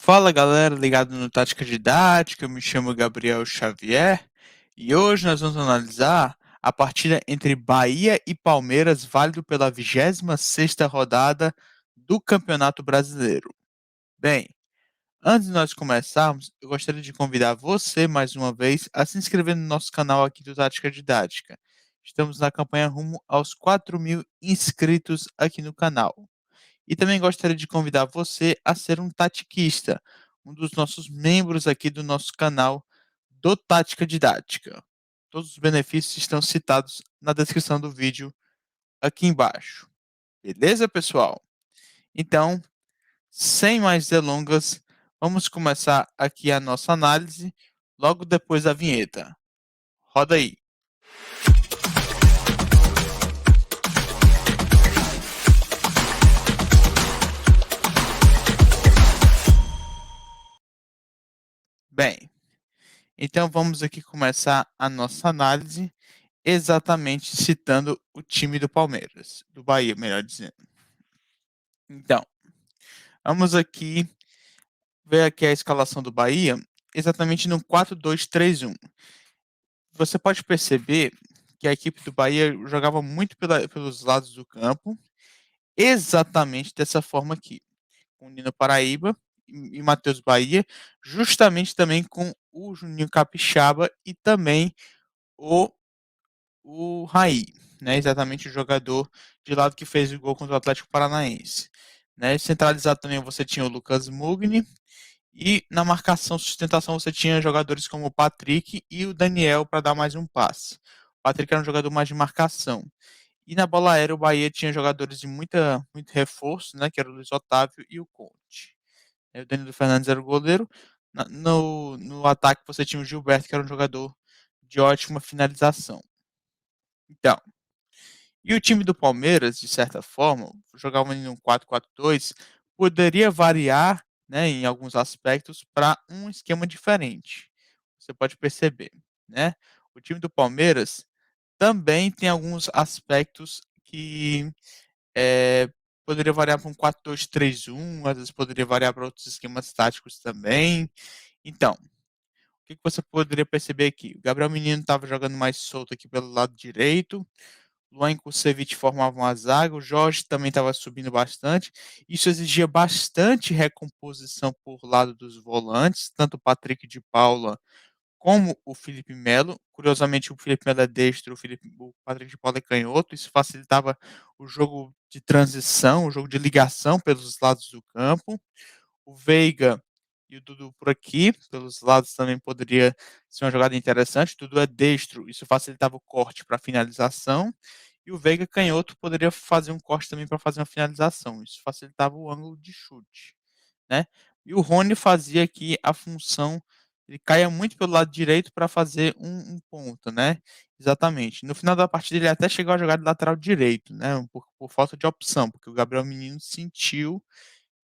Fala galera, ligado no Tática Didática, eu me chamo Gabriel Xavier e hoje nós vamos analisar a partida entre Bahia e Palmeiras, válido pela 26ª rodada do Campeonato Brasileiro. Bem, antes de nós começarmos, eu gostaria de convidar você mais uma vez a se inscrever no nosso canal aqui do Tática Didática. Estamos na campanha rumo aos 4.000 inscritos aqui no canal. E também gostaria de convidar você a ser um tatiquista, um dos nossos membros aqui do nosso canal do Tática Didática. Todos os benefícios estão citados na descrição do vídeo aqui embaixo. Beleza, pessoal? Então, sem mais delongas, vamos começar aqui a nossa análise logo depois da vinheta. Roda aí. Bem, então vamos aqui começar a nossa análise exatamente citando o time do Palmeiras, do Bahia, melhor dizendo. Então, vamos aqui ver aqui a escalação do Bahia, exatamente no 4-2-3-1. Você pode perceber que a equipe do Bahia jogava muito pelos lados do campo, exatamente dessa forma aqui, com o Nino Paraíba e Matheus Bahia, justamente também com o Juninho Capixaba e também o Raí, né? Exatamente o jogador de lado que fez o gol contra o Atlético Paranaense. Né? Centralizado também você tinha o Lucas Mugni e na marcação sustentação você tinha jogadores como o Patrick e o Daniel para dar mais um passe. O Patrick era um jogador mais de marcação. E na bola aérea o Bahia tinha jogadores de muito reforço, né? Que era o Luiz Otávio e o Conte. O Danilo Fernandes era o goleiro. No ataque você tinha o Gilberto, que era um jogador de ótima finalização. Então, e o time do Palmeiras, de certa forma, jogava em um 4-4-2, poderia variar, né, em alguns aspectos para um esquema diferente. Você pode perceber, né? O time do Palmeiras também tem alguns aspectos que é, poderia variar para um 4-2-3-1, às vezes poderia variar para outros esquemas táticos também. Então, o que você poderia perceber aqui? O Gabriel Menino estava jogando mais solto aqui pelo lado direito, Luan e Kusevich formavam a zaga, o Jorge também estava subindo bastante. Isso exigia bastante recomposição por lado dos volantes, tanto o Patrick de Paula como o Felipe Melo. Curiosamente, o Felipe Melo é destro, o Patrick de Paula é canhoto. Isso facilitava o jogo de transição, o jogo de ligação pelos lados do campo. O Veiga e o Dudu por aqui, pelos lados também poderia ser uma jogada interessante. O Dudu é destro, isso facilitava o corte para finalização. E o Veiga canhoto poderia fazer um corte também para fazer uma finalização. Isso facilitava o ângulo de chute, né? E o Rony fazia aqui a função, ele caía muito pelo lado direito para fazer um ponto, né? Exatamente. No final da partida ele até chegou a jogar de lateral direito, né? Por falta de opção, porque o Gabriel Menino sentiu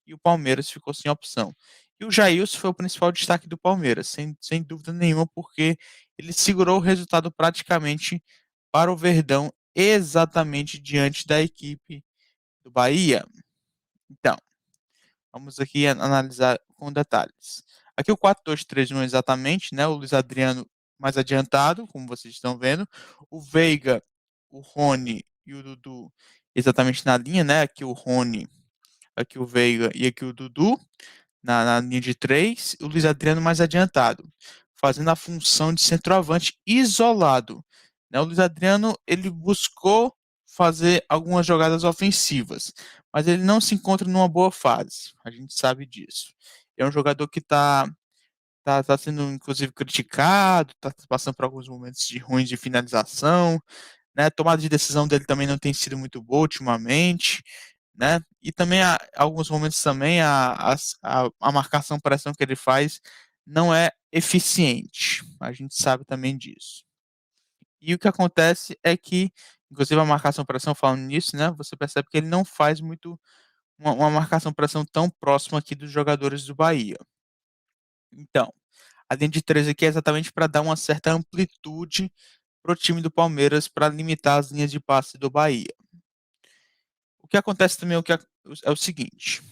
e o Palmeiras ficou sem opção. E o Jailson foi o principal destaque do Palmeiras, sem dúvida nenhuma, porque ele segurou o resultado praticamente para o Verdão, exatamente diante da equipe do Bahia. Então, vamos aqui analisar com detalhes. Aqui o 4-2-3-1 exatamente, né? O Luiz Adriano mais adiantado, como vocês estão vendo. O Veiga, o Rony e o Dudu exatamente na linha, né? Aqui o Rony, aqui o Veiga e aqui o Dudu na linha de três, o Luiz Adriano mais adiantado, fazendo a função de centroavante isolado. Né? O Luiz Adriano ele buscou fazer algumas jogadas ofensivas, mas ele não se encontra numa boa fase. A gente sabe disso. É um jogador que tá sendo inclusive criticado, está passando por alguns momentos de ruins de finalização, né? A tomada de decisão dele também não tem sido muito boa ultimamente, né? E também alguns momentos também a marcação pressão que ele faz não é eficiente. A gente sabe também disso. E o que acontece é que, inclusive a marcação pressão falando nisso, né? Você percebe que ele não faz muito uma marcação pressão tão próxima aqui dos jogadores do Bahia. Então, a linha de três aqui é exatamente para dar uma certa amplitude para o time do Palmeiras para limitar as linhas de passe do Bahia. O que acontece também é o seguinte: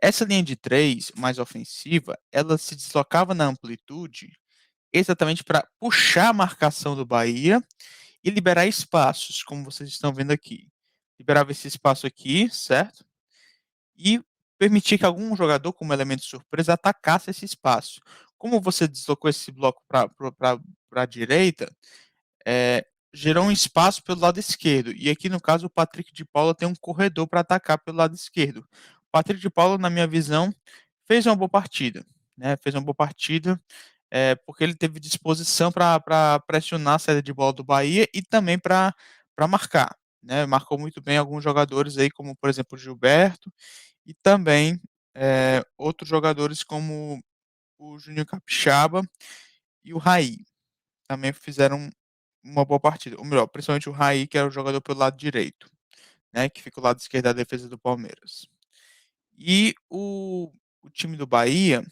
Essa linha de 3 mais ofensiva, ela se deslocava na amplitude exatamente para puxar a marcação do Bahia e liberar espaços, como vocês estão vendo aqui. Liberava esse espaço aqui, certo? E permitir que algum jogador, como elemento surpresa, atacasse esse espaço. Como você deslocou esse bloco para a direita, é, gerou um espaço pelo lado esquerdo. E aqui, no caso, o Patrick de Paula tem um corredor para atacar pelo lado esquerdo. O Patrick de Paula, na minha visão, fez uma boa partida. Né? Fez uma boa partida, porque ele teve disposição para pressionar a saída de bola do Bahia e também para marcar. Né? Marcou muito bem alguns jogadores aí, como por exemplo o Gilberto, e também outros jogadores como o Júnior Capixaba e o Raí. Também fizeram uma boa partida. Ou melhor, principalmente o Raí, que era o jogador pelo lado direito, né? Que fica o lado esquerdo da defesa do Palmeiras. E o time do Bahia,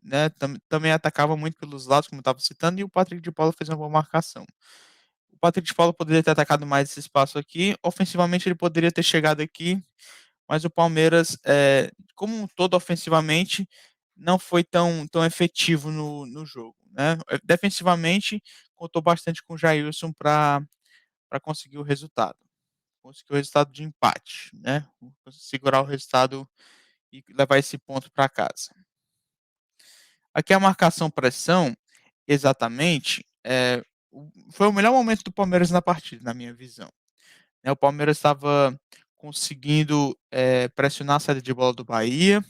né, também atacava muito pelos lados, como eu estava citando, e o Patrick de Paula fez uma boa marcação. O Patrick de Paula poderia ter atacado mais esse espaço aqui. Ofensivamente, ele poderia ter chegado aqui, mas o Palmeiras, como um todo, ofensivamente, não foi tão efetivo no jogo. Né? Defensivamente, contou bastante com o Jailson para conseguir o resultado. Conseguiu o resultado de empate, né? Segurar o resultado e levar esse ponto para casa. Aqui a marcação pressão, exatamente, foi o melhor momento do Palmeiras na partida, na minha visão. Né? O Palmeiras estava conseguindo pressionar a saída de bola do Bahia,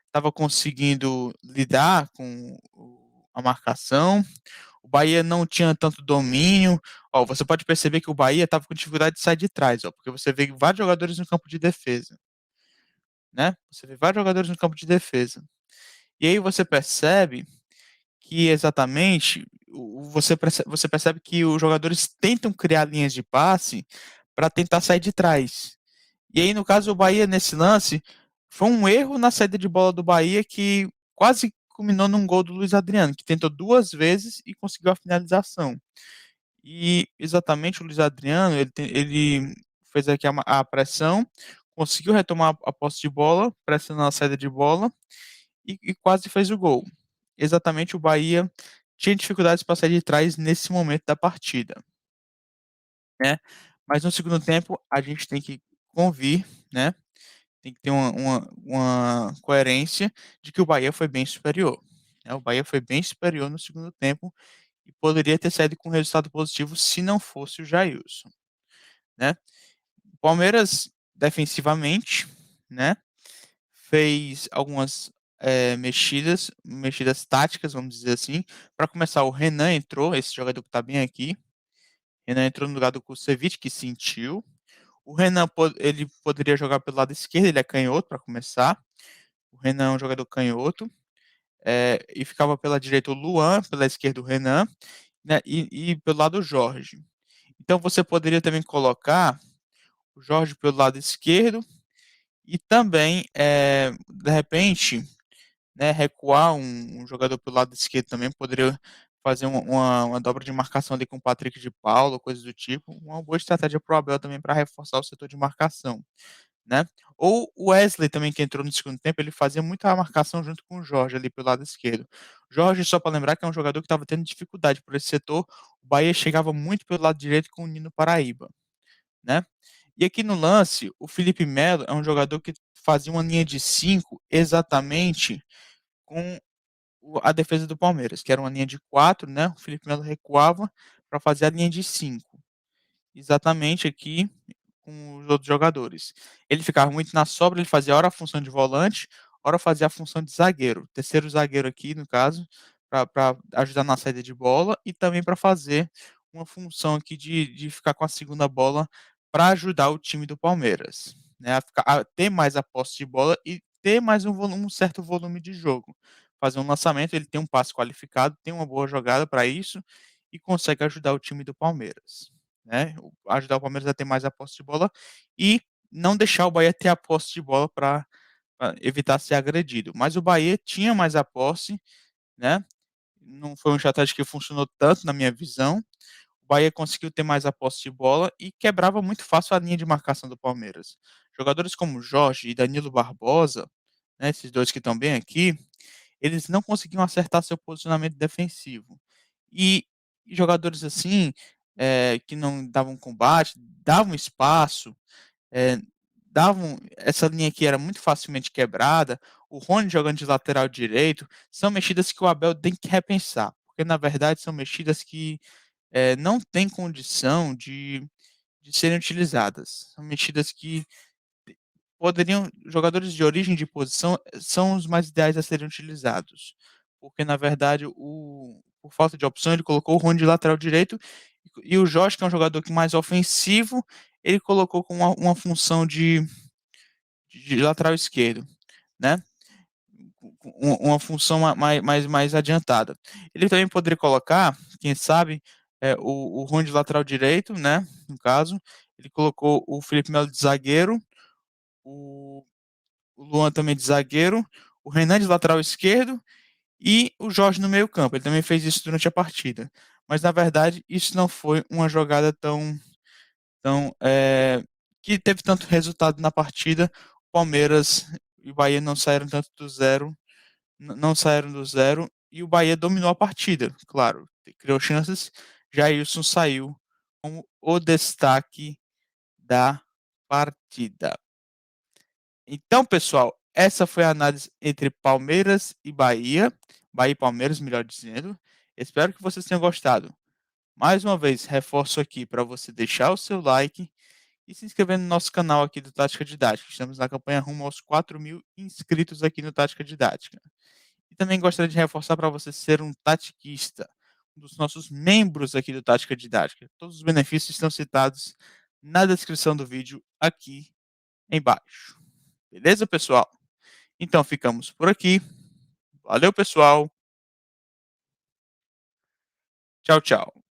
estava conseguindo lidar com a marcação. O Bahia não tinha tanto domínio. Ó, você pode perceber que o Bahia estava com dificuldade de sair de trás, ó, porque você vê vários jogadores no campo de defesa, né? Você vê vários jogadores no campo de defesa. E aí você percebe que exatamente você percebe que os jogadores tentam criar linhas de passe para tentar sair de trás. E aí, no caso, o Bahia, nesse lance, foi um erro na saída de bola do Bahia que quase culminou num gol do Luiz Adriano, que tentou duas vezes e conseguiu a finalização. E exatamente o Luiz Adriano, ele fez aqui a pressão, conseguiu retomar a posse de bola, pressionando a saída de bola e quase fez o gol. Exatamente o Bahia tinha dificuldades para sair de trás nesse momento da partida, né? Mas no segundo tempo a gente tem que convir, né? Tem que ter uma coerência de que o Bahia foi bem superior. Né? O Bahia foi bem superior no segundo tempo e poderia ter saído com um resultado positivo se não fosse o Jailson, né? O Palmeiras defensivamente, né? Fez algumas mexidas táticas, vamos dizer assim. Para começar, o Renan entrou, esse jogador que está bem aqui. Renan entrou no lugar do Kusevich, que sentiu. O Renan ele poderia jogar pelo lado esquerdo, ele é canhoto para começar. O Renan é um jogador canhoto. E ficava pela direita o Luan, pela esquerda o Renan, né, e pelo lado o Jorge. Então você poderia também colocar o Jorge pelo lado esquerdo e também, de repente, né, recuar um jogador pelo lado esquerdo também poderia fazer uma dobra de marcação ali com o Patrick de Paulo, coisas do tipo. Uma boa estratégia para o Abel também para reforçar o setor de marcação, né? Ou o Wesley também, que entrou no segundo tempo, ele fazia muita marcação junto com o Jorge ali pelo lado esquerdo. Jorge, só para lembrar, que é um jogador que estava tendo dificuldade por esse setor. O Bahia chegava muito pelo lado direito com o Nino Paraíba, né? E aqui no lance, o Felipe Melo é um jogador que fazia uma linha de 5 exatamente com a defesa do Palmeiras, que era uma linha de 4, né? O Felipe Melo recuava para fazer a linha de 5, exatamente aqui com os outros jogadores. Ele ficava muito na sobra, ele fazia ora a função de volante, ora fazia a função de zagueiro. Terceiro zagueiro aqui, no caso, para ajudar na saída de bola e também para fazer uma função aqui de ficar com a segunda bola para ajudar o time do Palmeiras, né, a ter mais a posse de bola e ter mais um certo volume de jogo. Fazer um lançamento, ele tem um passe qualificado, tem uma boa jogada para isso e consegue ajudar o time do Palmeiras, né? Ajudar o Palmeiras a ter mais a posse de bola e não deixar o Bahia ter a posse de bola para evitar ser agredido. Mas o Bahia tinha mais a posse, né? Não foi uma estratégia que funcionou tanto na minha visão. O Bahia conseguiu ter mais a posse de bola e quebrava muito fácil a linha de marcação do Palmeiras. Jogadores como Jorge e Danilo Barbosa, né, esses 2 que estão bem aqui, eles não conseguiam acertar seu posicionamento defensivo. E jogadores assim, que não davam combate, davam espaço, eh, davam essa linha aqui era muito facilmente quebrada, o Rony jogando de lateral direito, são mexidas que o Abel tem que repensar, porque na verdade são mexidas que, não têm condição de serem utilizadas. São mexidas que poderiam jogadores de origem de posição são os mais ideais a serem utilizados, porque na verdade por falta de opção ele colocou o Rony de lateral direito e o Jorge, que é um jogador que mais ofensivo, ele colocou com uma função de lateral esquerdo, né, com uma função mais adiantada. Ele também poderia colocar, quem sabe, o Rony de lateral direito, né, no caso, ele colocou o Felipe Melo de zagueiro, o o Luan também de zagueiro, o Renan de lateral esquerdo e o Jorge no meio-campo. Ele também fez isso durante a partida. Mas na verdade, isso não foi uma jogada tão que teve tanto resultado na partida. O Palmeiras e o Bahia não saíram tanto do zero, não saíram do zero e o Bahia dominou a partida, claro, criou chances. Jailson saiu como o destaque da partida. Então, pessoal, essa foi a análise entre Palmeiras e Bahia, Bahia e Palmeiras, melhor dizendo. Espero que vocês tenham gostado. Mais uma vez, reforço aqui para você deixar o seu like e se inscrever no nosso canal aqui do Tática Didática. Estamos na campanha rumo aos 4.000 inscritos aqui no Tática Didática. E também gostaria de reforçar para você ser um tatiquista, um dos nossos membros aqui do Tática Didática. Todos os benefícios estão citados na descrição do vídeo aqui embaixo. Beleza, pessoal? Então ficamos por aqui. Valeu, pessoal. Tchau, tchau.